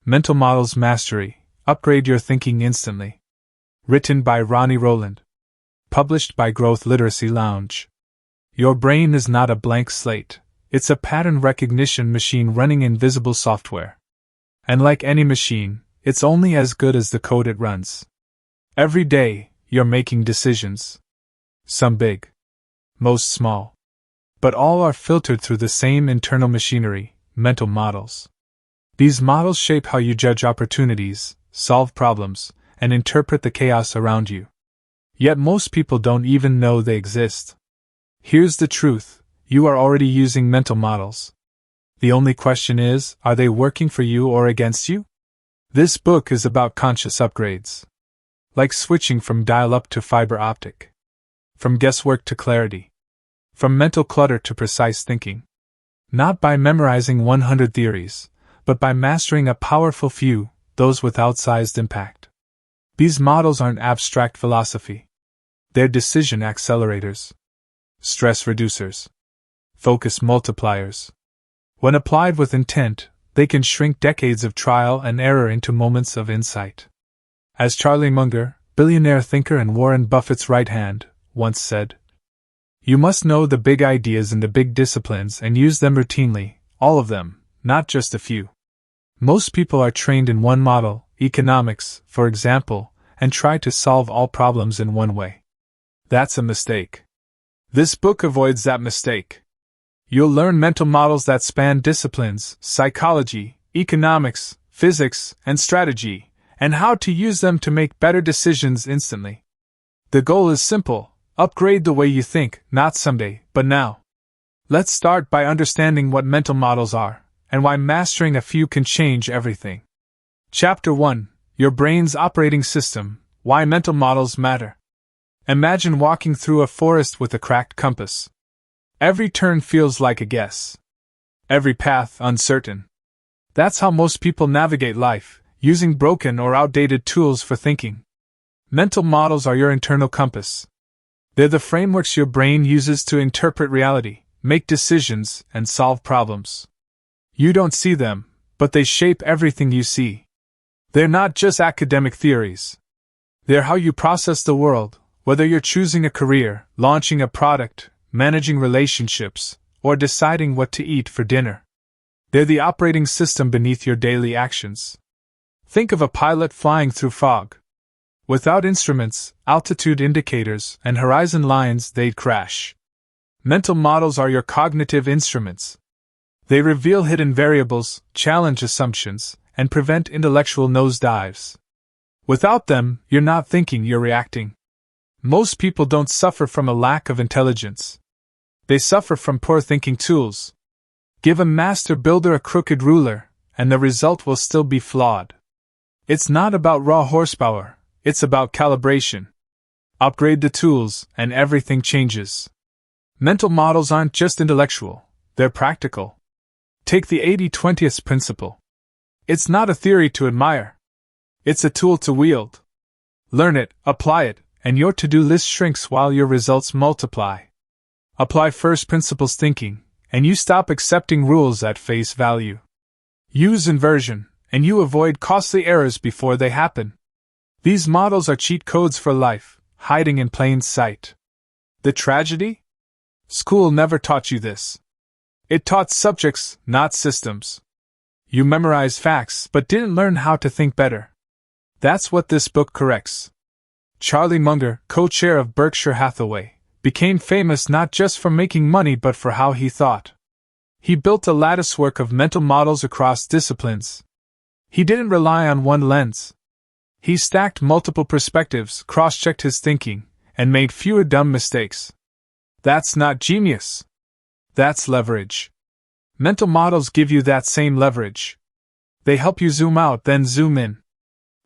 Mental Models Mastery. Upgrade Your Thinking Instantly. Written by Ronnie Rowland. Published by Growth Literacy Lounge. Your brain is not a blank slate. It's a pattern recognition machine running invisible software. And like any machine, it's only as good as the code it runs. Every day, you're making decisions. Some big. Most small. But all are filtered through the same internal machinery, mental models. These models shape how you judge opportunities, solve problems, and interpret the chaos around you. Yet most people don't even know they exist. Here's the truth: you are already using mental models. The only question is, are they working for you or against you? This book is about conscious upgrades. Like switching from dial-up to fiber optic. From guesswork to clarity. From mental clutter to precise thinking. Not by memorizing 100 theories, but by mastering a powerful few, those with outsized impact. These models aren't abstract philosophy. They're decision accelerators. Stress reducers. Focus multipliers. When applied with intent, they can shrink decades of trial and error into moments of insight. As Charlie Munger, billionaire thinker and Warren Buffett's right hand, once said, "You must know the big ideas and the big disciplines and use them routinely, all of them, not just a few." Most people are trained in one model, economics, for example, and try to solve all problems in one way. That's a mistake. This book avoids that mistake. You'll learn mental models that span disciplines, psychology, economics, physics, and strategy, and how to use them to make better decisions instantly. The goal is simple: upgrade the way you think, not someday, but now. Let's start by understanding what mental models are, and why mastering a few can change everything. Chapter 1: Your Brain's Operating System, Why Mental Models Matter. Imagine walking through a forest with a cracked compass. Every turn feels like a guess. Every path uncertain. That's how most people navigate life, using broken or outdated tools for thinking. Mental models are your internal compass. They're the frameworks your brain uses to interpret reality, make decisions, and solve problems. You don't see them, but they shape everything you see. They're not just academic theories. They're how you process the world, whether you're choosing a career, launching a product, managing relationships, or deciding what to eat for dinner. They're the operating system beneath your daily actions. Think of a pilot flying through fog. Without instruments, altitude indicators, and horizon lines, they'd crash. Mental models are your cognitive instruments. They reveal hidden variables, challenge assumptions, and prevent intellectual nosedives. Without them, you're not thinking, you're reacting. Most people don't suffer from a lack of intelligence. They suffer from poor thinking tools. Give a master builder a crooked ruler, and the result will still be flawed. It's not about raw horsepower, it's about calibration. Upgrade the tools, and everything changes. Mental models aren't just intellectual, they're practical. Take the 80-20 principle. It's not a theory to admire. It's a tool to wield. Learn it, apply it, and your to-do list shrinks while your results multiply. Apply first principles thinking, and you stop accepting rules at face value. Use inversion, and you avoid costly errors before they happen. These models are cheat codes for life, hiding in plain sight. The tragedy? School never taught you this. It taught subjects, not systems. You memorized facts but didn't learn how to think better. That's what this book corrects. Charlie Munger, co-chair of Berkshire Hathaway, became famous not just for making money but for how he thought. He built a latticework of mental models across disciplines. He didn't rely on one lens. He stacked multiple perspectives, cross-checked his thinking, and made fewer dumb mistakes. That's not genius. That's leverage. Mental models give you that same leverage. They help you zoom out, then zoom in.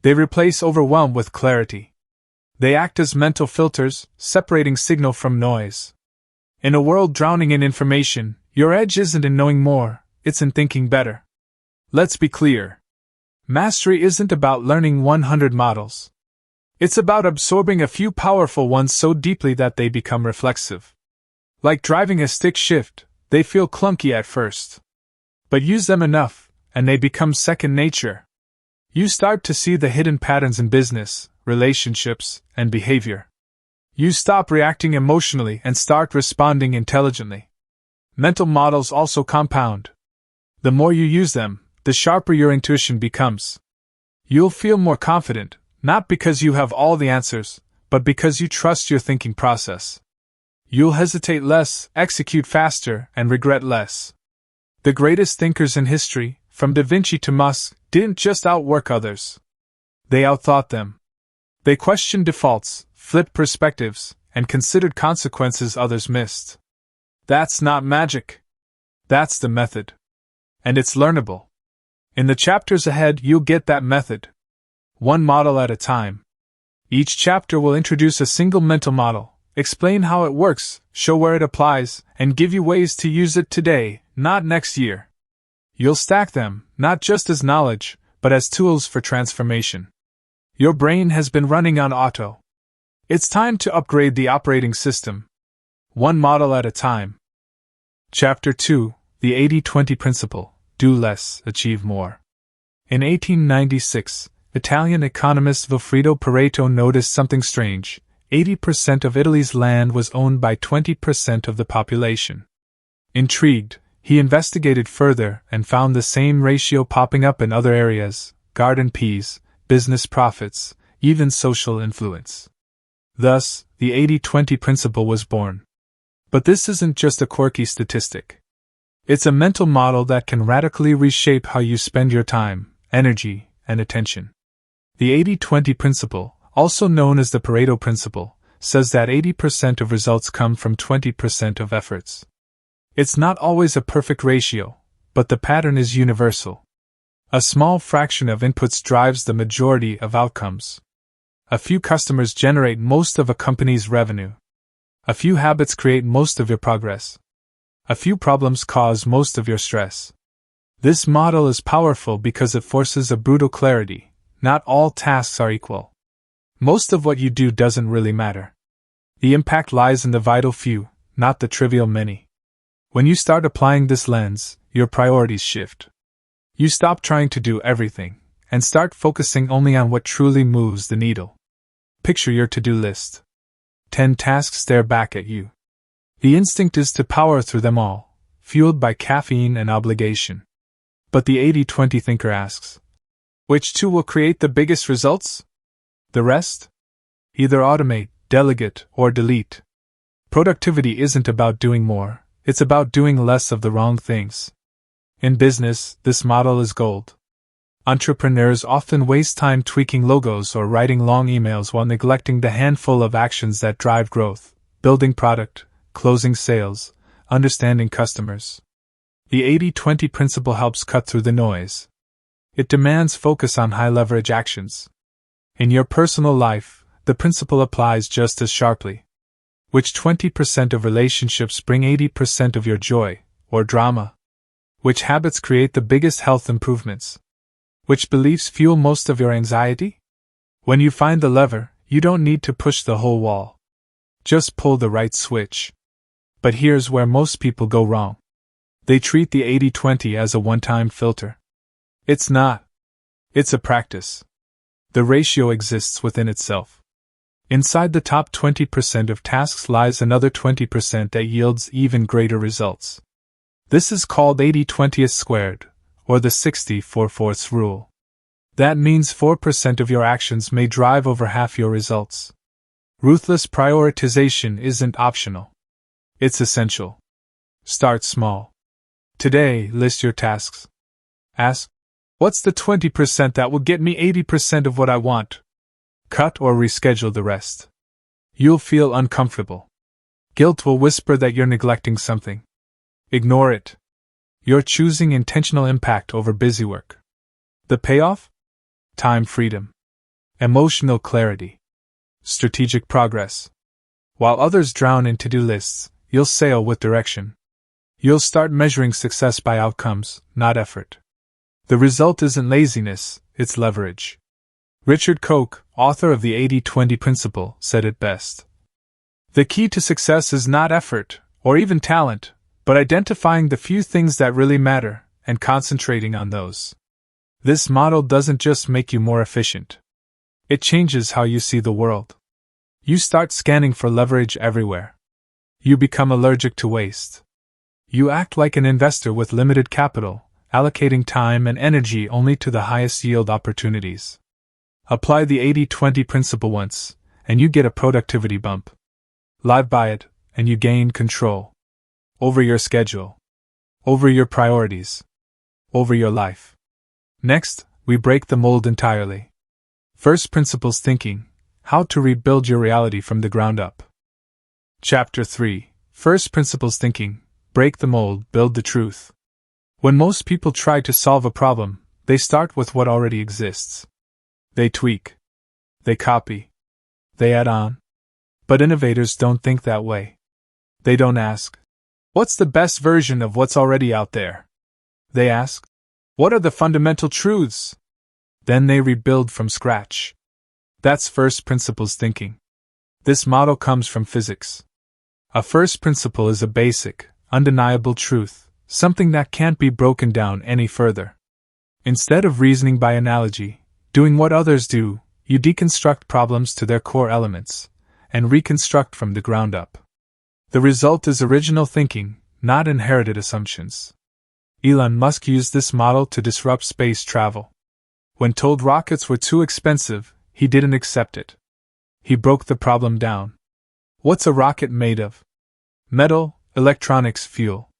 They replace overwhelm with clarity. They act as mental filters, separating signal from noise. In a world drowning in information, your edge isn't in knowing more, it's in thinking better. Let's be clear. Mastery isn't about learning 100 models. It's about absorbing a few powerful ones so deeply that they become reflexive. Like driving a stick shift, they feel clunky at first. But use them enough, and they become second nature. You start to see the hidden patterns in business, relationships, and behavior. You stop reacting emotionally and start responding intelligently. Mental models also compound. The more you use them, the sharper your intuition becomes. You'll feel more confident, not because you have all the answers, but because you trust your thinking process. You'll hesitate less, execute faster, and regret less. The greatest thinkers in history, from Da Vinci to Musk, didn't just outwork others. They outthought them. They questioned defaults, flipped perspectives, and considered consequences others missed. That's not magic. That's the method. And it's learnable. In the chapters ahead, you'll get that method. One model at a time. Each chapter will introduce a single mental model, explain how it works, show where it applies, and give you ways to use it today, not next year. You'll stack them, not just as knowledge, but as tools for transformation. Your brain has been running on auto. It's time to upgrade the operating system. One model at a time. Chapter 2, The 80-20 Principle. Do less, achieve more. In 1896, Italian economist Vilfredo Pareto noticed something strange. 80% of Italy's land was owned by 20% of the population. Intrigued, he investigated further and found the same ratio popping up in other areas: garden peas, business profits, even social influence. Thus, the 80-20 principle was born. But this isn't just a quirky statistic. It's a mental model that can radically reshape how you spend your time, energy, and attention. The 80-20 principle, also known as the Pareto principle, says that 80% of results come from 20% of efforts. It's not always a perfect ratio, but the pattern is universal. A small fraction of inputs drives the majority of outcomes. A few customers generate most of a company's revenue. A few habits create most of your progress. A few problems cause most of your stress. This model is powerful because it forces a brutal clarity. Not all tasks are equal. Most of what you do doesn't really matter. The impact lies in the vital few, not the trivial many. When you start applying this lens, your priorities shift. You stop trying to do everything, and start focusing only on what truly moves the needle. Picture your to-do list. 10 tasks stare back at you. The instinct is to power through them all, fueled by caffeine and obligation. But the 80-20 thinker asks, which two will create the biggest results? The rest? Either automate, delegate, or delete. Productivity isn't about doing more, it's about doing less of the wrong things. In business, this model is gold. Entrepreneurs often waste time tweaking logos or writing long emails while neglecting the handful of actions that drive growth: building product, closing sales, understanding customers. The 80-20 principle helps cut through the noise. It demands focus on high-leverage actions. In your personal life, the principle applies just as sharply. Which 20% of relationships bring 80% of your joy, or drama? Which habits create the biggest health improvements? Which beliefs fuel most of your anxiety? When you find the lever, you don't need to push the whole wall. Just pull the right switch. But here's where most people go wrong. They treat the 80-20 as a one-time filter. It's not. It's a practice. The ratio exists within itself. Inside the top 20% of tasks lies another 20% that yields even greater results. This is called 80-20 squared, or the 60-4/4 rule. That means 4% of your actions may drive over half your results. Ruthless prioritization isn't optional. It's essential. Start small. Today, list your tasks. Ask, what's the 20% that will get me 80% of what I want? Cut or reschedule the rest. You'll feel uncomfortable. Guilt will whisper that you're neglecting something. Ignore it. You're choosing intentional impact over busy work. The payoff? Time freedom. Emotional clarity. Strategic progress. While others drown in to-do lists, you'll sail with direction. You'll start measuring success by outcomes, not effort. The result isn't laziness, it's leverage. Richard Koch, author of the 80-20 principle, said it best. The key to success is not effort, or even talent, but identifying the few things that really matter, and concentrating on those. This model doesn't just make you more efficient. It changes how you see the world. You start scanning for leverage everywhere. You become allergic to waste. You act like an investor with limited capital, allocating time and energy only to the highest yield opportunities. Apply the 80-20 principle once, and you get a productivity bump. Live by it, and you gain control. Over your schedule. Over your priorities. Over your life. Next, we break the mold entirely. First principles thinking: how to rebuild your reality from the ground up. Chapter 3: First principles thinking: break the mold, build the truth. When most people try to solve a problem, they start with what already exists. They tweak. They copy. They add on. But innovators don't think that way. They don't ask, "What's the best version of what's already out there?" They ask, "What are the fundamental truths?" Then they rebuild from scratch. That's first principles thinking. This model comes from physics. A first principle is a basic, undeniable truth, something that can't be broken down any further. Instead of reasoning by analogy, doing what others do, you deconstruct problems to their core elements, and reconstruct from the ground up. The result is original thinking, not inherited assumptions. Elon Musk used this model to disrupt space travel. When told rockets were too expensive, he didn't accept it. He broke the problem down. What's a rocket made of? Metal, electronics, fuel.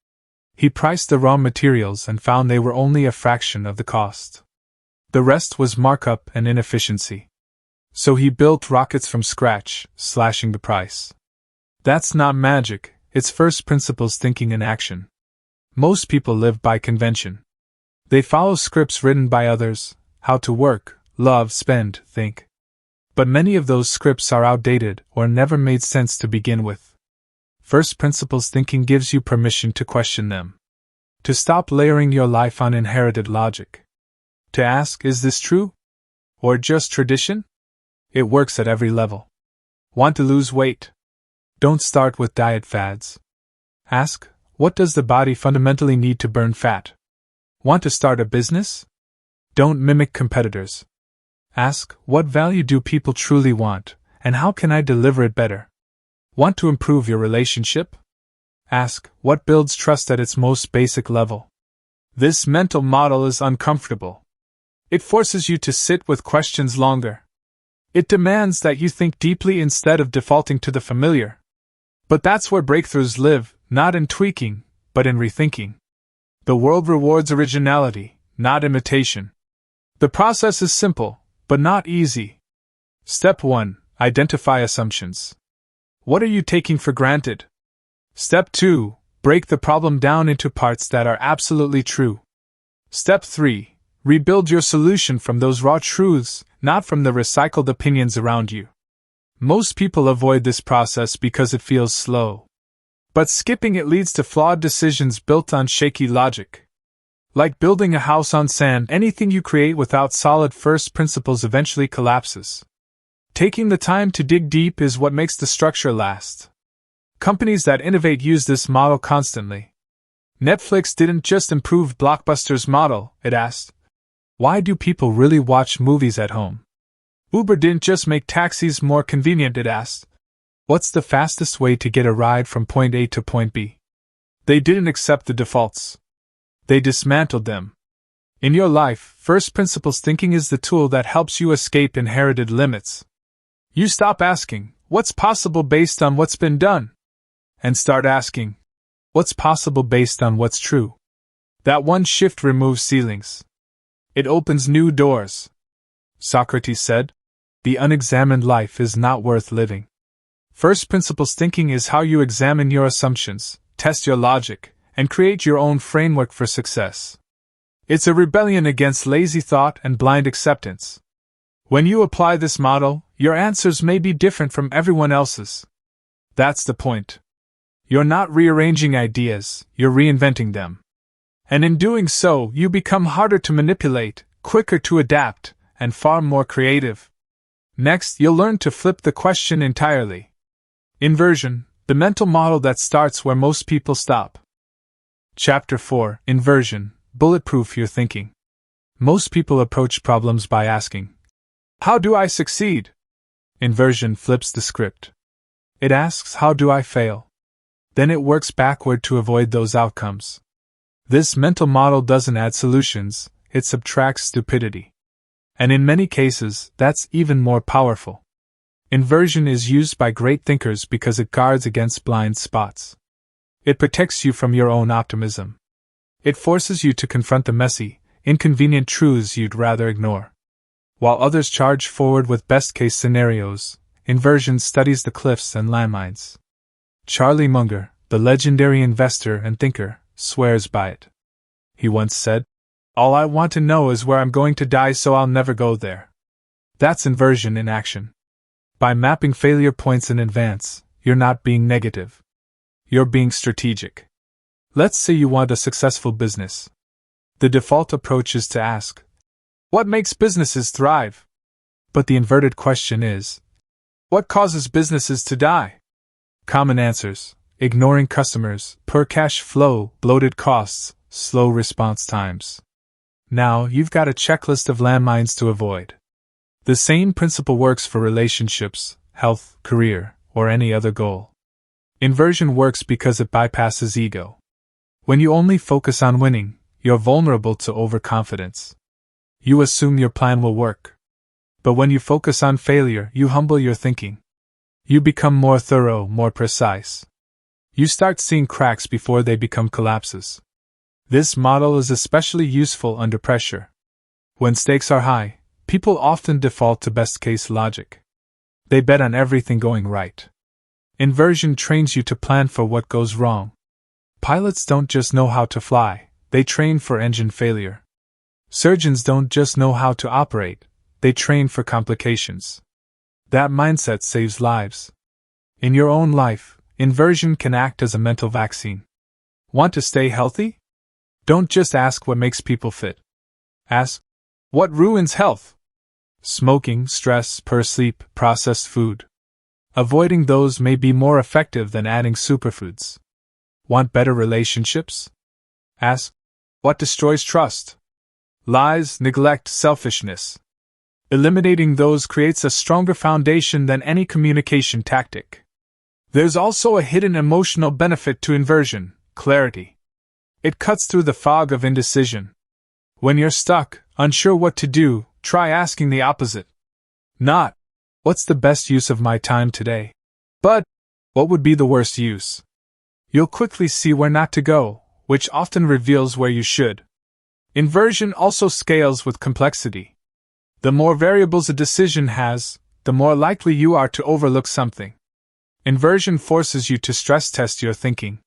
He priced the raw materials and found they were only a fraction of the cost. The rest was markup and inefficiency. So he built rockets from scratch, slashing the price. That's not magic, it's first principles thinking in action. Most people live by convention. They follow scripts written by others: how to work, love, spend, think. But many of those scripts are outdated or never made sense to begin with. First principles thinking gives you permission to question them. To stop layering your life on inherited logic. To ask, is this true? Or just tradition? It works at every level. Want to lose weight? Don't start with diet fads. Ask, what does the body fundamentally need to burn fat? Want to start a business? Don't mimic competitors. Ask, what value do people truly want, and how can I deliver it better? Want to improve your relationship? Ask, what builds trust at its most basic level? This mental model is uncomfortable. It forces you to sit with questions longer. It demands that you think deeply instead of defaulting to the familiar. But that's where breakthroughs live, not in tweaking, but in rethinking. The world rewards originality, not imitation. The process is simple, but not easy. Step 1. Identify assumptions. What are you taking for granted? Step 2. Break the problem down into parts that are absolutely true. Step 3. Rebuild your solution from those raw truths, not from the recycled opinions around you. Most people avoid this process because it feels slow. But skipping it leads to flawed decisions built on shaky logic. Like building a house on sand, anything you create without solid first principles eventually collapses. Taking the time to dig deep is what makes the structure last. Companies that innovate use this model constantly. Netflix didn't just improve Blockbuster's model, it asked, why do people really watch movies at home? Uber didn't just make taxis more convenient, it asked, what's the fastest way to get a ride from point A to point B? They didn't accept the defaults. They dismantled them. In your life, first principles thinking is the tool that helps you escape inherited limits. You stop asking, what's possible based on what's been done? And start asking, what's possible based on what's true? That one shift removes ceilings. It opens new doors. Socrates said, the unexamined life is not worth living. First principles thinking is how you examine your assumptions, test your logic, and create your own framework for success. It's a rebellion against lazy thought and blind acceptance. When you apply this model, your answers may be different from everyone else's. That's the point. You're not rearranging ideas, you're reinventing them. And in doing so, you become harder to manipulate, quicker to adapt, and far more creative. Next, you'll learn to flip the question entirely. Inversion, the mental model that starts where most people stop. Chapter 4: Inversion, bulletproof your thinking. Most people approach problems by asking, "How do I succeed?" Inversion flips the script. It asks, "How do I fail?" Then it works backward to avoid those outcomes. This mental model doesn't add solutions, it subtracts stupidity. And in many cases, that's even more powerful. Inversion is used by great thinkers because it guards against blind spots. It protects you from your own optimism. It forces you to confront the messy, inconvenient truths you'd rather ignore. While others charge forward with best-case scenarios, inversion studies the cliffs and landmines. Charlie Munger, the legendary investor and thinker, swears by it. He once said, "All I want to know is where I'm going to die, so I'll never go there." That's inversion in action. By mapping failure points in advance, you're not being negative. You're being strategic. Let's say you want a successful business. The default approach is to ask, "What makes businesses thrive?" But the inverted question is, "What causes businesses to die?" Common answers: ignoring customers, poor cash flow, bloated costs, slow response times. Now you've got a checklist of landmines to avoid. The same principle works for relationships, health, career, or any other goal. Inversion works because it bypasses ego. When you only focus on winning, you're vulnerable to overconfidence. You assume your plan will work. But when you focus on failure, you humble your thinking. You become more thorough, more precise. You start seeing cracks before they become collapses. This model is especially useful under pressure. When stakes are high, people often default to best-case logic. They bet on everything going right. Inversion trains you to plan for what goes wrong. Pilots don't just know how to fly, they train for engine failure. Surgeons don't just know how to operate, they train for complications. That mindset saves lives. In your own life, inversion can act as a mental vaccine. Want to stay healthy? Don't just ask what makes people fit. Ask, what ruins health? Smoking, stress, poor sleep, processed food. Avoiding those may be more effective than adding superfoods. Want better relationships? Ask, what destroys trust? Lies, neglect, selfishness. Eliminating those creates a stronger foundation than any communication tactic. There's also a hidden emotional benefit to inversion: clarity. It cuts through the fog of indecision. When you're stuck, unsure what to do, try asking the opposite. Not, "What's the best use of my time today?" but, "What would be the worst use?" You'll quickly see where not to go, which often reveals where you should. Inversion also scales with complexity. The more variables a decision has, the more likely you are to overlook something. Inversion forces you to stress test your thinking.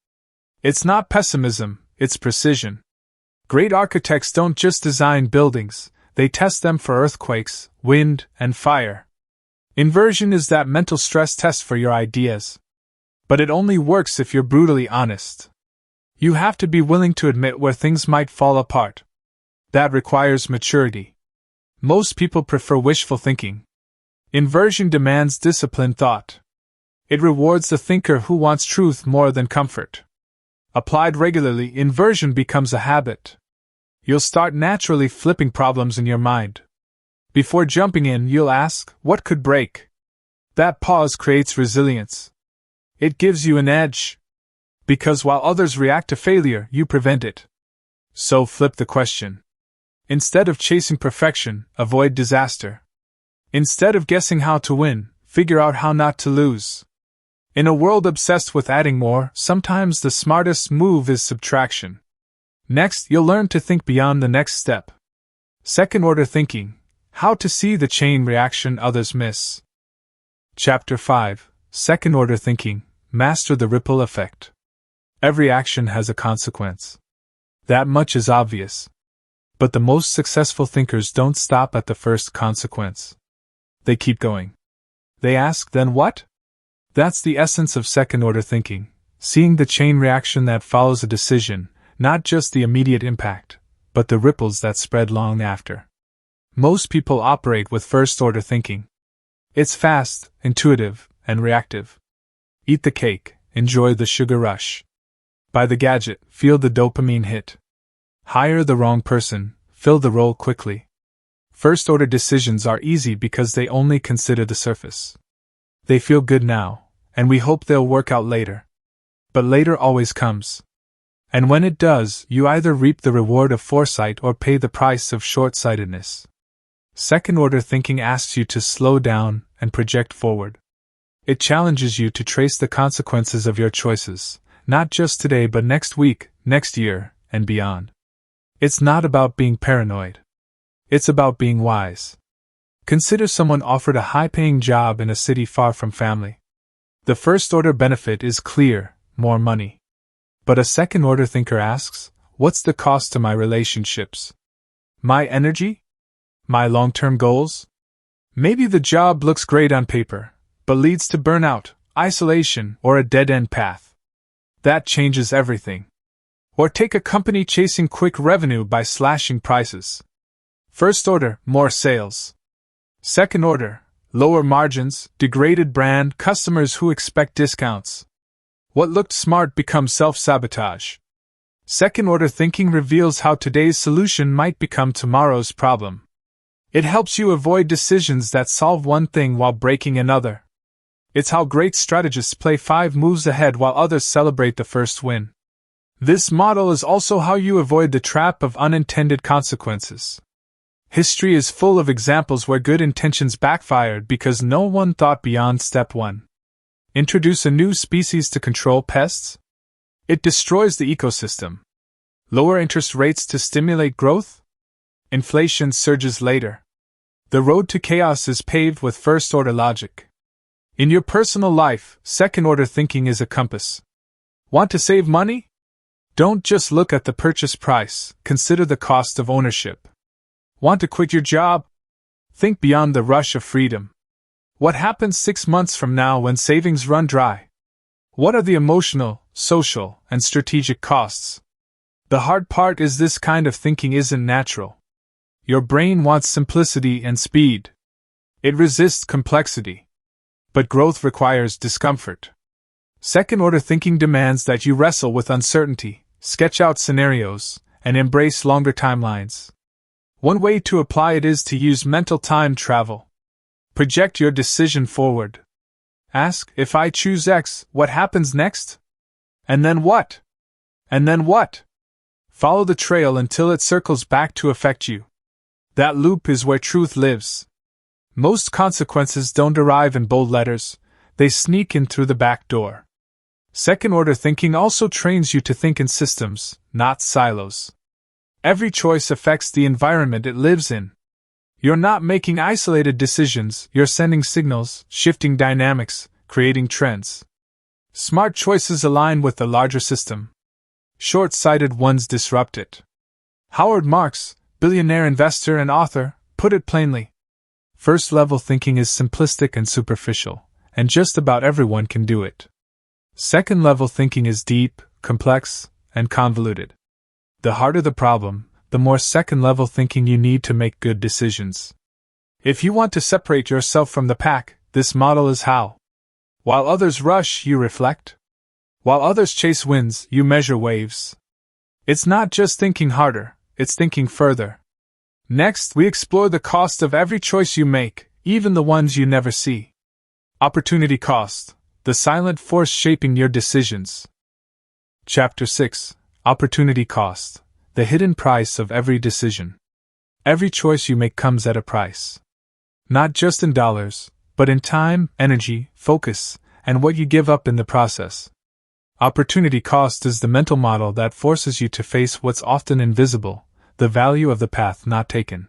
It's not pessimism, it's precision. Great architects don't just design buildings, they test them for earthquakes, wind, and fire. Inversion is that mental stress test for your ideas. But it only works if you're brutally honest. You have to be willing to admit where things might fall apart. That requires maturity. Most people prefer wishful thinking. Inversion demands disciplined thought. It rewards the thinker who wants truth more than comfort. Applied regularly, inversion becomes a habit. You'll start naturally flipping problems in your mind. Before jumping in, you'll ask, what could break? That pause creates resilience. It gives you an edge. Because while others react to failure, you prevent it. So flip the question. Instead of chasing perfection, avoid disaster. Instead of guessing how to win, figure out how not to lose. In a world obsessed with adding more, sometimes the smartest move is subtraction. Next, you'll learn to think beyond the next step. Second-order thinking: how to see the chain reaction others miss. Chapter 5: Second-order thinking: master the ripple effect. Every action has a consequence. That much is obvious. But the most successful thinkers don't stop at the first consequence. They keep going. They ask, then what? That's the essence of second-order thinking, seeing the chain reaction that follows a decision, not just the immediate impact, but the ripples that spread long after. Most people operate with first-order thinking. It's fast, intuitive, and reactive. Eat the cake, enjoy the sugar rush. Buy the gadget, feel the dopamine hit. Hire the wrong person, fill the role quickly. First-order decisions are easy because they only consider the surface. They feel good now, and we hope they'll work out later. But later always comes. And when it does, you either reap the reward of foresight or pay the price of short-sightedness. Second-order thinking asks you to slow down and project forward. It challenges you to trace the consequences of your choices, not just today but next week, next year, and beyond. It's not about being paranoid. It's about being wise. Consider someone offered a high-paying job in a city far from family. The first-order benefit is clear: more money. But a second-order thinker asks, what's the cost to my relationships? My energy? My long-term goals? Maybe the job looks great on paper, but leads to burnout, isolation, or a dead-end path. That changes everything. Or take a company chasing quick revenue by slashing prices. First order, more sales. Second order, lower margins, degraded brand, customers who expect discounts. What looked smart becomes self-sabotage. Second-order thinking reveals how today's solution might become tomorrow's problem. It helps you avoid decisions that solve one thing while breaking another. It's how great strategists play 5 moves ahead while others celebrate the first win. This model is also how you avoid the trap of unintended consequences. History is full of examples where good intentions backfired because no one thought beyond step 1. Introduce a new species to control pests? It destroys the ecosystem. Lower interest rates to stimulate growth? Inflation surges later. The road to chaos is paved with first-order logic. In your personal life, second-order thinking is a compass. Want to save money? Don't just look at the purchase price, consider the cost of ownership. Want to quit your job? Think beyond the rush of freedom. What happens 6 months from now when savings run dry? What are the emotional, social, and strategic costs? The hard part is this kind of thinking isn't natural. Your brain wants simplicity and speed. It resists complexity. But growth requires discomfort. Second-order thinking demands that you wrestle with uncertainty, sketch out scenarios, and embrace longer timelines. One way to apply it is to use mental time travel. Project your decision forward. Ask, if I choose X, what happens next? And then what? And then what? Follow the trail until it circles back to affect you. That loop is where truth lives. Most consequences don't arrive in bold letters, they sneak in through the back door. Second-order thinking also trains you to think in systems, not silos. Every choice affects the environment it lives in. You're not making isolated decisions, you're sending signals, shifting dynamics, creating trends. Smart choices align with the larger system. Short-sighted ones disrupt it. Howard Marks, billionaire investor and author, put it plainly. First-level thinking is simplistic and superficial, and just about everyone can do it. Second-level thinking is deep, complex, and convoluted. The harder the problem, the more second-level thinking you need to make good decisions. If you want to separate yourself from the pack, this model is how. While others rush, you reflect. While others chase winds, you measure waves. It's not just thinking harder, it's thinking further. Next, we explore the cost of every choice you make, even the ones you never see. Opportunity cost, the silent force shaping your decisions. Chapter 6. Opportunity cost, the hidden price of every decision. Every choice you make comes at a price. Not just in dollars, but in time, energy, focus, and what you give up in the process. Opportunity cost is the mental model that forces you to face what's often invisible, the value of the path not taken.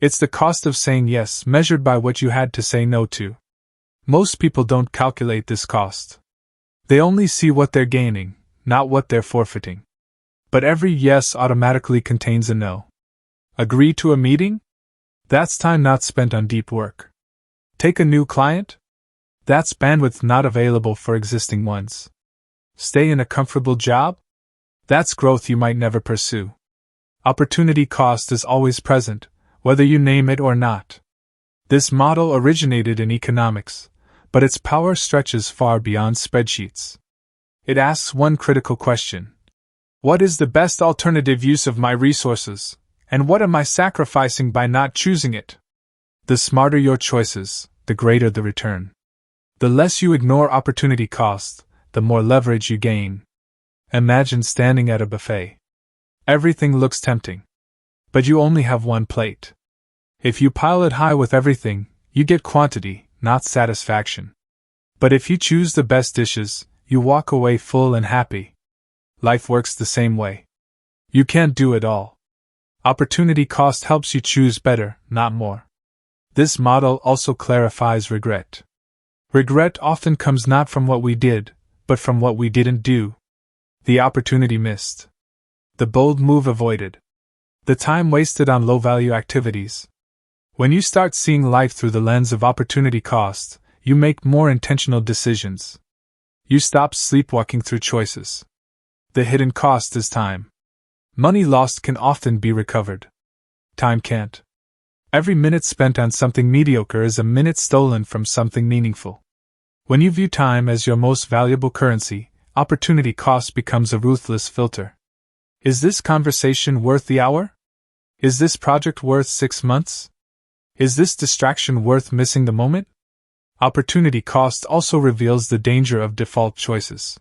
It's the cost of saying yes measured by what you had to say no to. Most people don't calculate this cost. They only see what they're gaining, not what they're forfeiting. But every yes automatically contains a no. Agree to a meeting? That's time not spent on deep work. Take a new client? That's bandwidth not available for existing ones. Stay in a comfortable job? That's growth you might never pursue. Opportunity cost is always present, whether you name it or not. This model originated in economics, but its power stretches far beyond spreadsheets. It asks one critical question. What is the best alternative use of my resources, and what am I sacrificing by not choosing it? The smarter your choices, the greater the return. The less you ignore opportunity cost, the more leverage you gain. Imagine standing at a buffet. Everything looks tempting. But you only have one plate. If you pile it high with everything, you get quantity, not satisfaction. But if you choose the best dishes, you walk away full and happy. Life works the same way. You can't do it all. Opportunity cost helps you choose better, not more. This model also clarifies regret. Regret often comes not from what we did, but from what we didn't do. The opportunity missed. The bold move avoided. The time wasted on low-value activities. When you start seeing life through the lens of opportunity cost, you make more intentional decisions. You stop sleepwalking through choices. The hidden cost is time. Money lost can often be recovered. Time can't. Every minute spent on something mediocre is a minute stolen from something meaningful. When you view time as your most valuable currency, opportunity cost becomes a ruthless filter. Is this conversation worth the hour? Is this project worth 6 months? Is this distraction worth missing the moment? Opportunity cost also reveals the danger of default choices.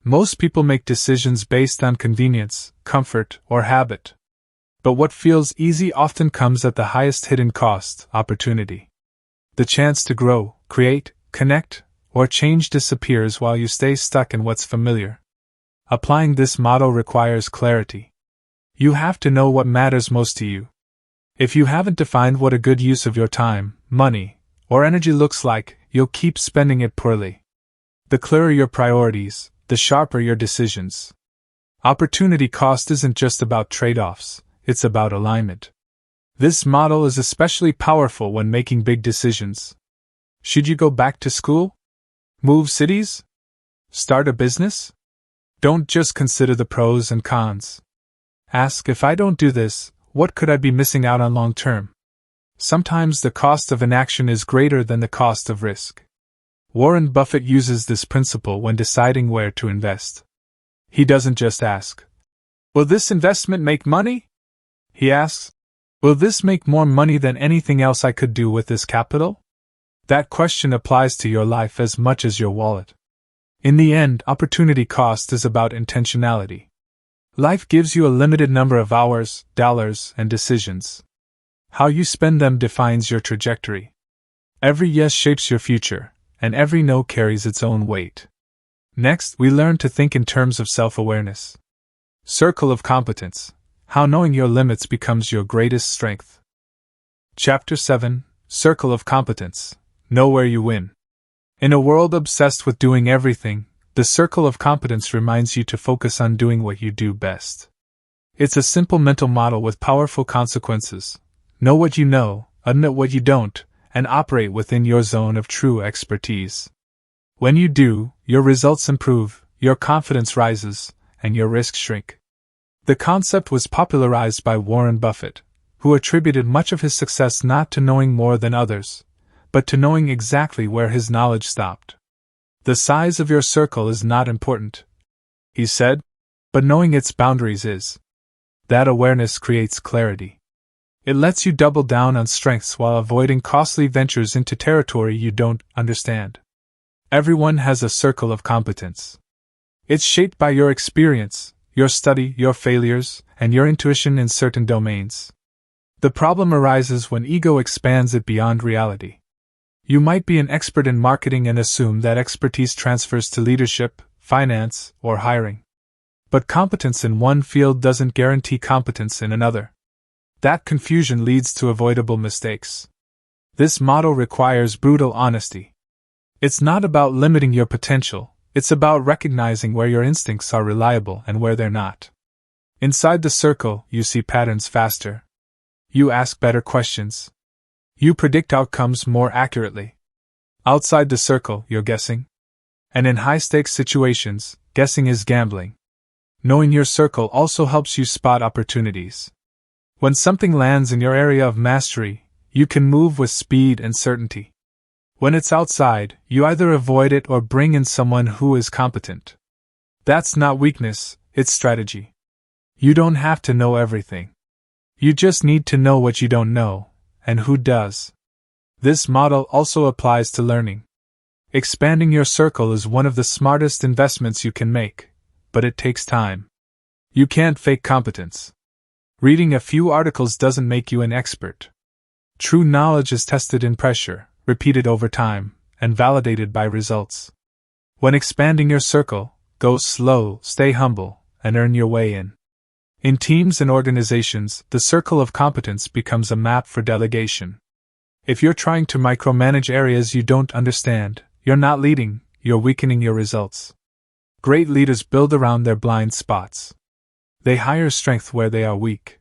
Most people make decisions based on convenience, comfort, or habit. But what feels easy often comes at the highest hidden cost, opportunity. The chance to grow, create, connect, or change disappears while you stay stuck in what's familiar. Applying this model requires clarity. You have to know what matters most to you. If you haven't defined what a good use of your time, money, or energy looks like, you'll keep spending it poorly. The clearer your priorities, the sharper your decisions. Opportunity cost isn't just about trade-offs, it's about alignment. This model is especially powerful when making big decisions. Should you go back to school? Move cities? Start a business? Don't just consider the pros and cons. Ask, if I don't do this, what could I be missing out on long term? Sometimes the cost of inaction is greater than the cost of risk. Warren Buffett uses this principle when deciding where to invest. He doesn't just ask, will this investment make money? He asks, will this make more money than anything else I could do with this capital? That question applies to your life as much as your wallet. In the end, opportunity cost is about intentionality. Life gives you a limited number of hours, dollars, and decisions. How you spend them defines your trajectory. Every yes shapes your future, and every no carries its own weight. Next, we learn to think in terms of self-awareness. Circle of competence. How knowing your limits becomes your greatest strength. Chapter 7. Circle of competence. Know where you win. In a world obsessed with doing everything, the circle of competence reminds you to focus on doing what you do best. It's a simple mental model with powerful consequences. Know what you know, admit what you don't, and operate within your zone of true expertise. When you do, your results improve, your confidence rises, and your risks shrink. The concept was popularized by Warren Buffett, who attributed much of his success not to knowing more than others, but to knowing exactly where his knowledge stopped. The size of your circle is not important, he said, but knowing its boundaries is. That awareness creates clarity. It lets you double down on strengths while avoiding costly ventures into territory you don't understand. Everyone has a circle of competence. It's shaped by your experience, your study, your failures, and your intuition in certain domains. The problem arises when ego expands it beyond reality. You might be an expert in marketing and assume that expertise transfers to leadership, finance, or hiring. But competence in one field doesn't guarantee competence in another. That confusion leads to avoidable mistakes. This model requires brutal honesty. It's not about limiting your potential, it's about recognizing where your instincts are reliable and where they're not. Inside the circle, you see patterns faster. You ask better questions. You predict outcomes more accurately. Outside the circle, you're guessing. And in high-stakes situations, guessing is gambling. Knowing your circle also helps you spot opportunities. When something lands in your area of mastery, you can move with speed and certainty. When it's outside, you either avoid it or bring in someone who is competent. That's not weakness, it's strategy. You don't have to know everything. You just need to know what you don't know, and who does. This model also applies to learning. Expanding your circle is one of the smartest investments you can make, but it takes time. You can't fake competence. Reading a few articles doesn't make you an expert. True knowledge is tested in pressure, repeated over time, and validated by results. When expanding your circle, go slow, stay humble, and earn your way in. In teams and organizations, the circle of competence becomes a map for delegation. If you're trying to micromanage areas you don't understand, you're not leading, you're weakening your results. Great leaders build around their blind spots. They hire strength where they are weak.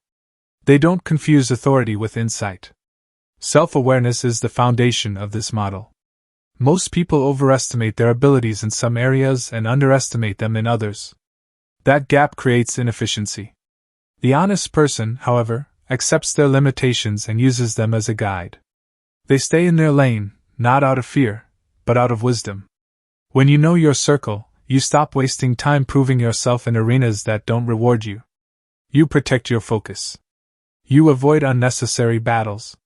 They don't confuse authority with insight. Self-awareness is the foundation of this model. Most people overestimate their abilities in some areas and underestimate them in others. That gap creates inefficiency. The honest person, however, accepts their limitations and uses them as a guide. They stay in their lane, not out of fear, but out of wisdom. When you know your circle, you stop wasting time proving yourself in arenas that don't reward you. You protect your focus. You avoid unnecessary battles.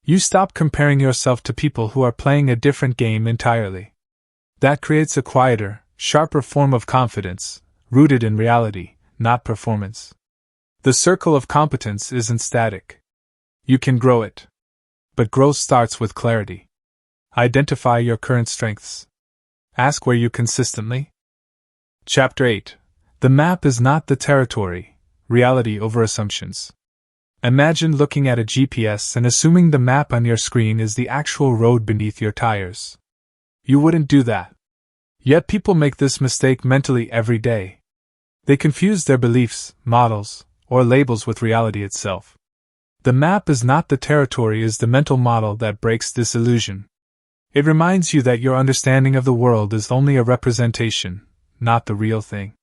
You stop comparing yourself to people who are playing a different game entirely. That creates a quieter, sharper form of confidence, rooted in reality, not performance. The circle of competence isn't static. You can grow it. But growth starts with clarity. Identify your current strengths. Ask where you consistently. Chapter 8. The map is not the territory, reality over assumptions. Imagine looking at a GPS and assuming the map on your screen is the actual road beneath your tires. You wouldn't do that. Yet people make this mistake mentally every day. They confuse their beliefs, models, or labels with reality itself. The map is not the territory is the mental model that breaks this illusion. It reminds you that your understanding of the world is only a representation, not the real thing.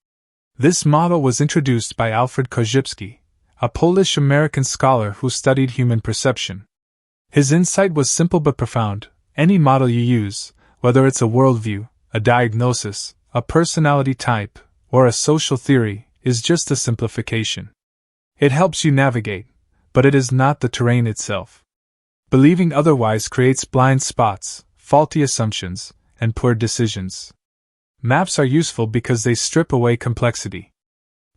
This model was introduced by Alfred Korzybski, a Polish-American scholar who studied human perception. His insight was simple but profound. Any model you use, whether it's a worldview, a diagnosis, a personality type, or a social theory, is just a simplification. It helps you navigate, but it is not the terrain itself. Believing otherwise creates blind spots, faulty assumptions, and poor decisions. Maps are useful because they strip away complexity.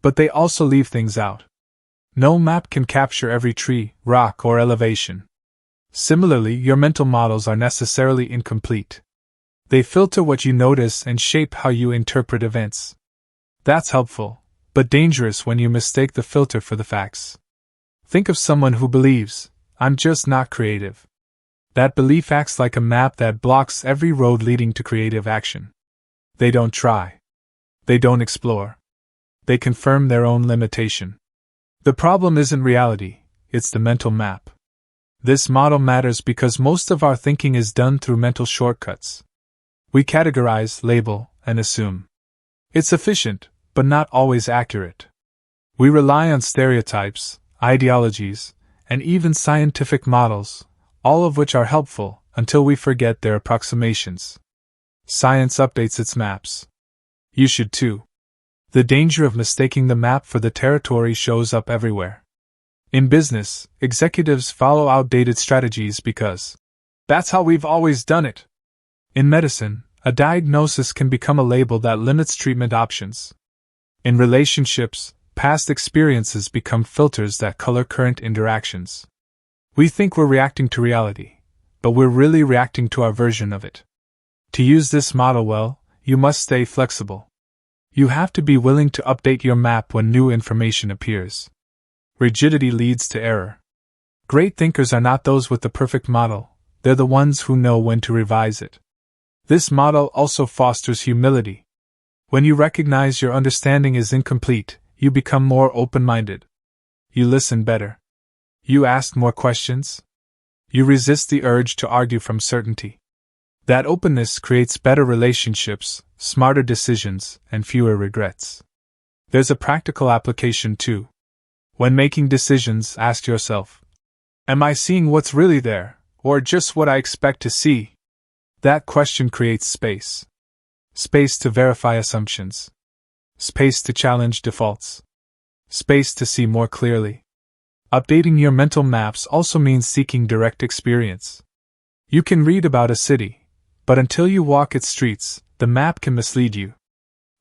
But they also leave things out. No map can capture every tree, rock, or elevation. Similarly, your mental models are necessarily incomplete. They filter what you notice and shape how you interpret events. That's helpful, but dangerous when you mistake the filter for the facts. Think of someone who believes, "I'm just not creative." That belief acts like a map that blocks every road leading to creative action. They don't try. They don't explore. They confirm their own limitation. The problem isn't reality, it's the mental map. This model matters because most of our thinking is done through mental shortcuts. We categorize, label, and assume. It's efficient, but not always accurate. We rely on stereotypes, ideologies, and even scientific models, all of which are helpful until we forget their approximations. Science updates its maps. You should too. The danger of mistaking the map for the territory shows up everywhere. In business, executives follow outdated strategies because that's how we've always done it. In medicine, a diagnosis can become a label that limits treatment options. In relationships, past experiences become filters that color current interactions. We think we're reacting to reality, but we're really reacting to our version of it. To use this model well, you must stay flexible. You have to be willing to update your map when new information appears. Rigidity leads to error. Great thinkers are not those with the perfect model, they're the ones who know when to revise it. This model also fosters humility. When you recognize your understanding is incomplete, you become more open-minded. You listen better. You ask more questions. You resist the urge to argue from certainty. That openness creates better relationships, smarter decisions, and fewer regrets. There's a practical application too. When making decisions, ask yourself, am I seeing what's really there, or just what I expect to see? That question creates space. Space to verify assumptions. Space to challenge defaults. Space to see more clearly. Updating your mental maps also means seeking direct experience. You can read about a city, but until you walk its streets, the map can mislead you.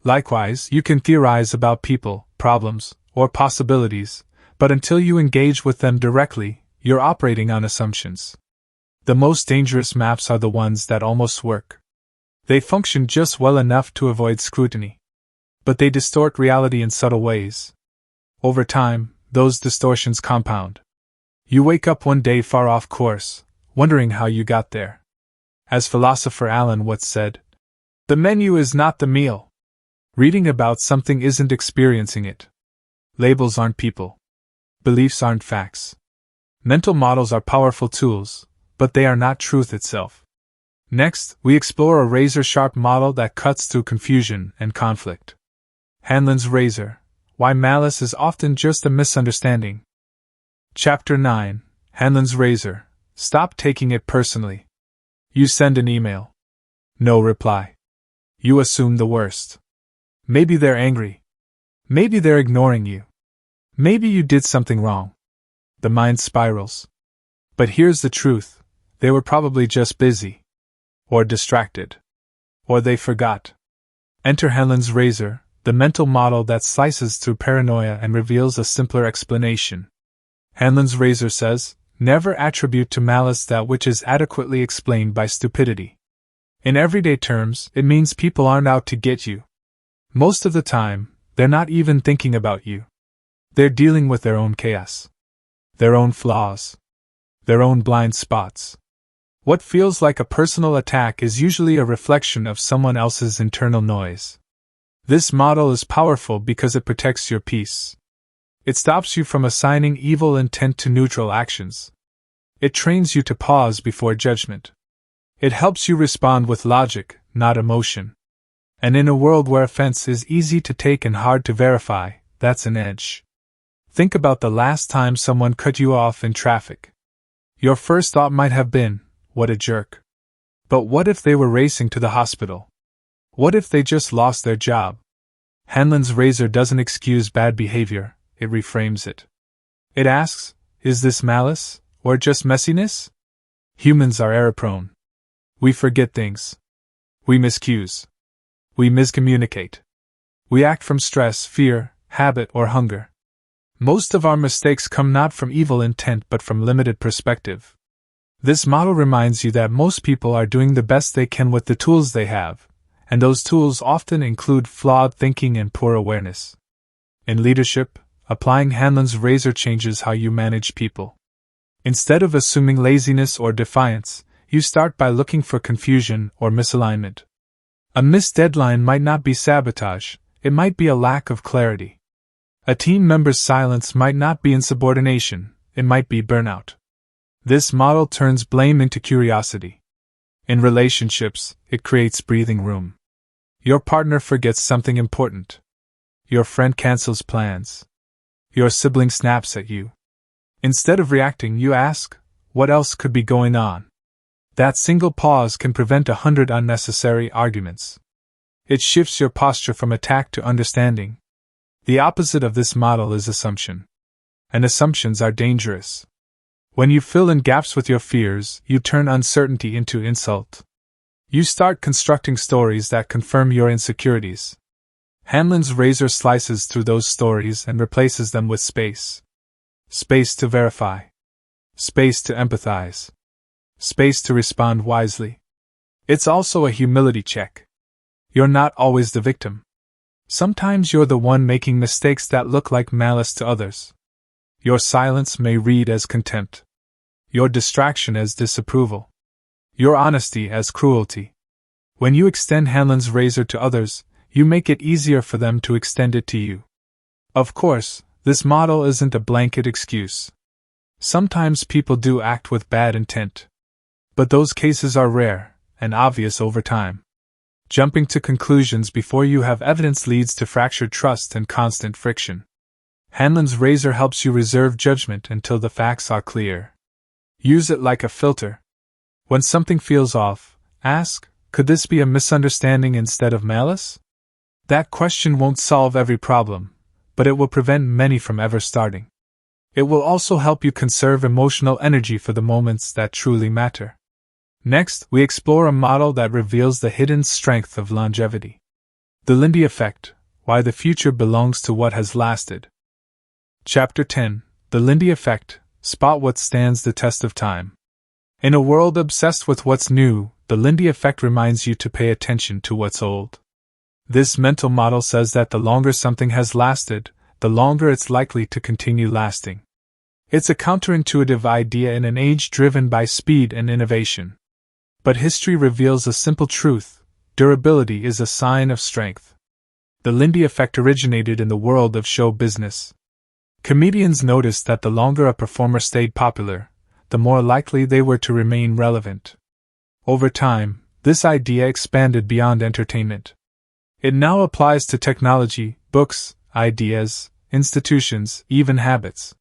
Likewise, you can theorize about people, problems, or possibilities, but until you engage with them directly, you're operating on assumptions. The most dangerous maps are the ones that almost work. They function just well enough to avoid scrutiny. But they distort reality in subtle ways. Over time, those distortions compound. You wake up one day far off course, wondering how you got there. As philosopher Alan Watts said, "The menu is not the meal." Reading about something isn't experiencing it. Labels aren't people. Beliefs aren't facts. Mental models are powerful tools, but they are not truth itself. Next, we explore a razor-sharp model that cuts through confusion and conflict. Hanlon's razor: Why malice is often just a misunderstanding. Chapter 9: Hanlon's razor. Stop taking it personally. You send an email. No reply. You assume the worst. Maybe they're angry. Maybe they're ignoring you. Maybe you did something wrong. The mind spirals. But here's the truth: they were probably just busy. Or distracted. Or they forgot. Enter Hanlon's razor, the mental model that slices through paranoia and reveals a simpler explanation. Hanlon's razor says, never attribute to malice that which is adequately explained by stupidity. In everyday terms, it means people aren't out to get you. Most of the time, they're not even thinking about you. They're dealing with their own chaos. Their own flaws. Their own blind spots. What feels like a personal attack is usually a reflection of someone else's internal noise. This model is powerful because it protects your peace. It stops you from assigning evil intent to neutral actions. It trains you to pause before judgment. It helps you respond with logic, not emotion. And in a world where offense is easy to take and hard to verify, that's an edge. Think about the last time someone cut you off in traffic. Your first thought might have been, what a jerk. But what if they were racing to the hospital? What if they just lost their job? Hanlon's razor doesn't excuse bad behavior, it reframes it. It asks, is this malice, or just messiness? Humans are error-prone. We forget things. We miscues. We miscommunicate. We act from stress, fear, habit, or hunger. Most of our mistakes come not from evil intent but from limited perspective. This model reminds you that most people are doing the best they can with the tools they have, and those tools often include flawed thinking and poor awareness. In leadership, applying Hanlon's razor changes how you manage people. Instead of assuming laziness or defiance, you start by looking for confusion or misalignment. A missed deadline might not be sabotage, it might be a lack of clarity. A team member's silence might not be insubordination, it might be burnout. This model turns blame into curiosity. In relationships, it creates breathing room. Your partner forgets something important. Your friend cancels plans. Your sibling snaps at you. Instead of reacting, you ask, what else could be going on? That single pause can prevent 100 unnecessary arguments. It shifts your posture from attack to understanding. The opposite of this model is assumption. And assumptions are dangerous. When you fill in gaps with your fears, you turn uncertainty into insult. You start constructing stories that confirm your insecurities. Hanlon's razor slices through those stories and replaces them with space. Space to verify. Space to empathize. Space to respond wisely. It's also a humility check. You're not always the victim. Sometimes you're the one making mistakes that look like malice to others. Your silence may read as contempt. Your distraction as disapproval. Your honesty as cruelty. When you extend Hanlon's razor to others, you make it easier for them to extend it to you. Of course, this model isn't a blanket excuse. Sometimes people do act with bad intent. But those cases are rare and obvious over time. Jumping to conclusions before you have evidence leads to fractured trust and constant friction. Hanlon's razor helps you reserve judgment until the facts are clear. Use it like a filter. When something feels off, ask, could this be a misunderstanding instead of malice? That question won't solve every problem, but it will prevent many from ever starting. It will also help you conserve emotional energy for the moments that truly matter. Next, we explore a model that reveals the hidden strength of longevity. The Lindy Effect: Why the Future Belongs to What Has Lasted. Chapter 10: The Lindy Effect: Spot What Stands the Test of Time. In a world obsessed with what's new, the Lindy Effect reminds you to pay attention to what's old. This mental model says that the longer something has lasted, the longer it's likely to continue lasting. It's a counterintuitive idea in an age driven by speed and innovation. But history reveals a simple truth: durability is a sign of strength. The Lindy Effect originated in the world of show business. Comedians noticed that the longer a performer stayed popular, the more likely they were to remain relevant. Over time, this idea expanded beyond entertainment. It now applies to technology, books, ideas, institutions, even habits.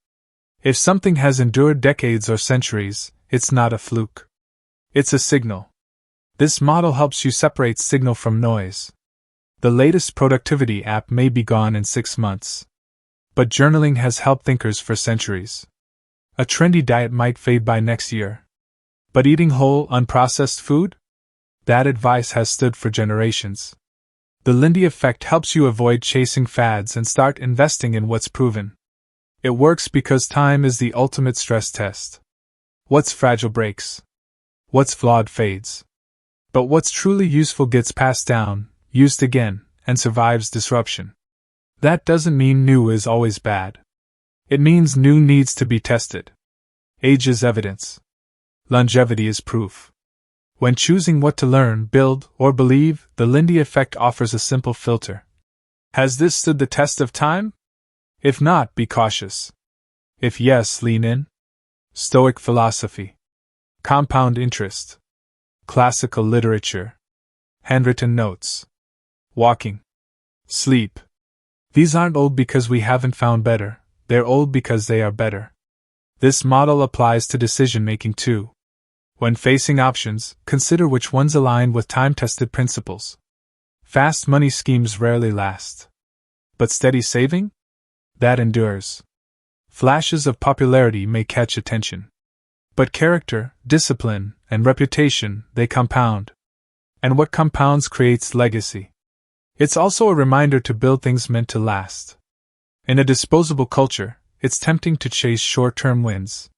If something has endured decades or centuries, it's not a fluke. It's a signal. This model helps you separate signal from noise. The latest productivity app may be gone in 6 months. But journaling has helped thinkers for centuries. A trendy diet might fade by next year. But eating whole, unprocessed food? That advice has stood for generations. The Lindy Effect helps you avoid chasing fads and start investing in what's proven. It works because time is the ultimate stress test. What's fragile breaks. What's flawed fades. But what's truly useful gets passed down, used again, and survives disruption. That doesn't mean new is always bad. It means new needs to be tested. Age is evidence. Longevity is proof. When choosing what to learn, build, or believe, the Lindy Effect offers a simple filter. Has this stood the test of time? If not, be cautious. If yes, lean in. Stoic philosophy. Compound interest. Classical literature. Handwritten notes. Walking. Sleep. These aren't old because we haven't found better, they're old because they are better. This model applies to decision-making too. When facing options, consider which ones align with time-tested principles. Fast money schemes rarely last. But steady saving? That endures. Flashes of popularity may catch attention. But character, discipline, and reputation, they compound. And what compounds creates legacy. It's also a reminder to build things meant to last. In a disposable culture, it's tempting to chase short-term wins.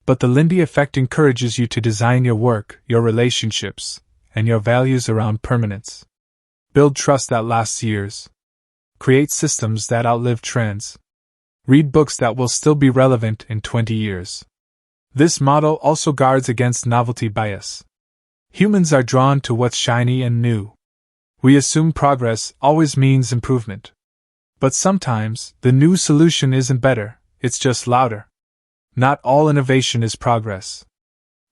But the Lindy Effect encourages you to design your work, your relationships, and your values around permanence. Build trust that lasts years. Create systems that outlive trends. Read books that will still be relevant in 20 years. This model also guards against novelty bias. Humans are drawn to what's shiny and new. We assume progress always means improvement. But sometimes, the new solution isn't better, it's just louder. Not all innovation is progress.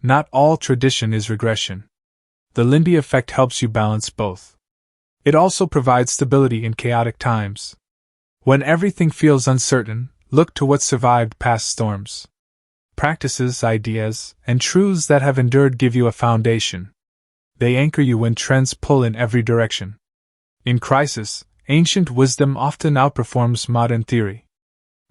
Not all tradition is regression. The Lindy Effect helps you balance both. It also provides stability in chaotic times. When everything feels uncertain, look to what survived past storms. Practices, ideas, and truths that have endured give you a foundation. They anchor you when trends pull in every direction. In crisis, ancient wisdom often outperforms modern theory.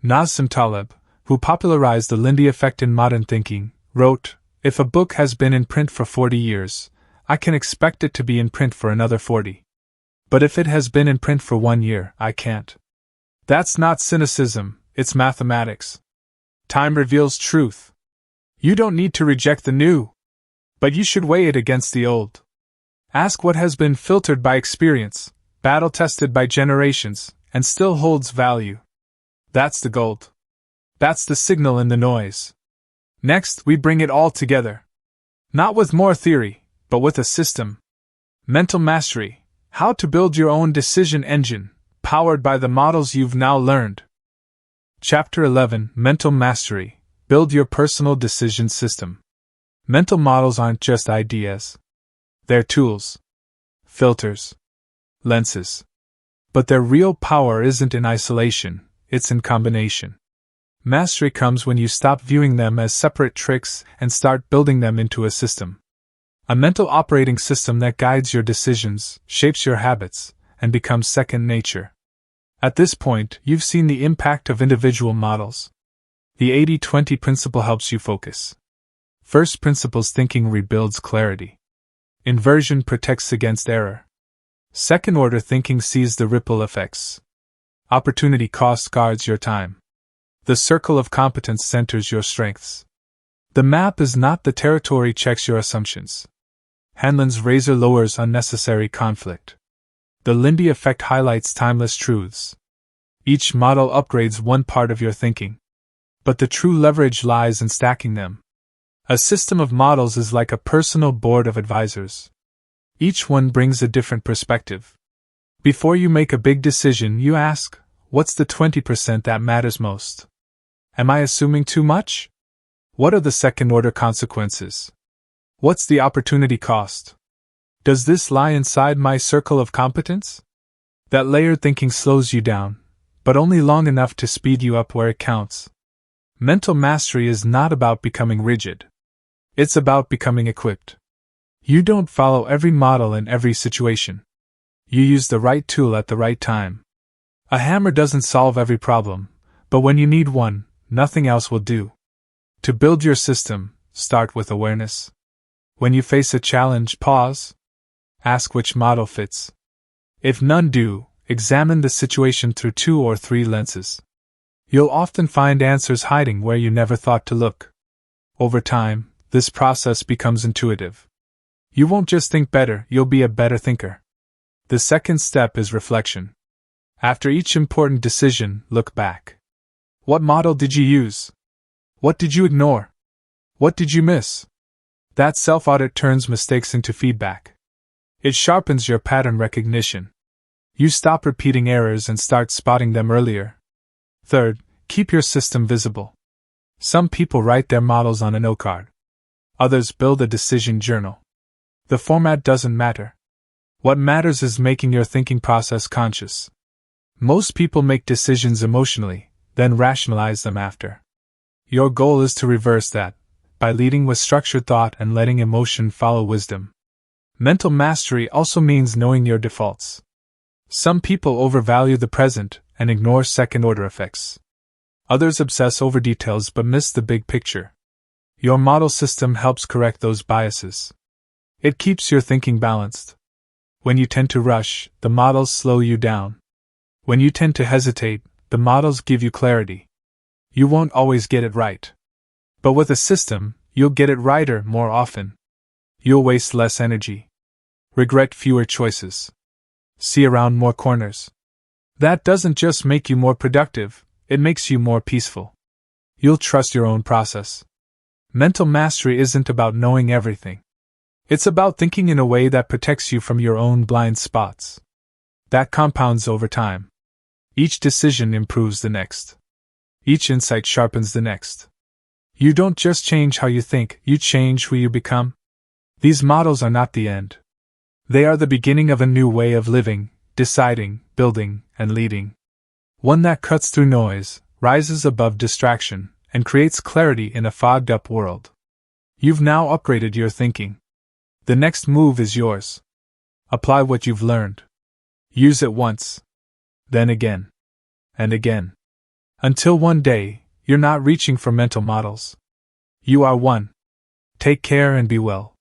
Nassim Taleb, who popularized the Lindy Effect in modern thinking, wrote, "If a book has been in print for 40 years, I can expect it to be in print for another 40. But if it has been in print for 1 year, I can't." That's not cynicism, it's mathematics. Time reveals truth. You don't need to reject the new, but you should weigh it against the old. Ask what has been filtered by experience, battle-tested by generations, and still holds value. That's the gold. That's the signal in the noise. Next, we bring it all together. Not with more theory, but with a system. Mental mastery: how to build your own decision engine, powered by the models you've now learned. Chapter 11: Mental Mastery. Build your personal decision system. Mental models aren't just ideas. They're tools. Filters. Lenses. But their real power isn't in isolation, it's in combination. Mastery comes when you stop viewing them as separate tricks and start building them into a system. A mental operating system that guides your decisions, shapes your habits, and becomes second nature. At this point, you've seen the impact of individual models. The 80-20 principle helps you focus. First principles thinking rebuilds clarity. Inversion protects against error. Second order thinking sees the ripple effects. Opportunity cost guards your time. The circle of competence centers your strengths. The map is not the territory checks your assumptions. Hanlon's razor lowers unnecessary conflict. The Lindy effect highlights timeless truths. Each model upgrades one part of your thinking. But the true leverage lies in stacking them. A system of models is like a personal board of advisors. Each one brings a different perspective. Before you make a big decision, you ask, what's the 20% that matters most? Am I assuming too much? What are the second-order consequences? What's the opportunity cost? Does this lie inside my circle of competence? That layered thinking slows you down, but only long enough to speed you up where it counts. Mental mastery is not about becoming rigid. It's about becoming equipped. You don't follow every model in every situation. You use the right tool at the right time. A hammer doesn't solve every problem, but when you need one, nothing else will do. To build your system, start with awareness. When you face a challenge, pause. Ask which model fits. If none do, examine the situation through 2 or 3 lenses. You'll often find answers hiding where you never thought to look. Over time, this process becomes intuitive. You won't just think better, you'll be a better thinker. The second step is reflection. After each important decision, look back. What model did you use? What did you ignore? What did you miss? That self-audit turns mistakes into feedback. It sharpens your pattern recognition. You stop repeating errors and start spotting them earlier. Third, keep your system visible. Some people write their models on a note card. Others build a decision journal. The format doesn't matter. What matters is making your thinking process conscious. Most people make decisions emotionally, then rationalize them after. Your goal is to reverse that, by leading with structured thought and letting emotion follow wisdom. Mental mastery also means knowing your defaults. Some people overvalue the present and ignore second-order effects. Others obsess over details but miss the big picture. Your model system helps correct those biases. It keeps your thinking balanced. When you tend to rush, the models slow you down. When you tend to hesitate, the models give you clarity. You won't always get it right. But with a system, you'll get it righter more often. You'll waste less energy. Regret fewer choices. See around more corners. That doesn't just make you more productive, it makes you more peaceful. You'll trust your own process. Mental mastery isn't about knowing everything. It's about thinking in a way that protects you from your own blind spots. That compounds over time. Each decision improves the next. Each insight sharpens the next. You don't just change how you think, you change who you become. These models are not the end. They are the beginning of a new way of living, deciding, building, and leading. One that cuts through noise, rises above distraction, and creates clarity in a fogged-up world. You've now upgraded your thinking. The next move is yours. Apply what you've learned. Use it once. Then again. And again. Until one day, you're not reaching for mental models. You are one. Take care and be well.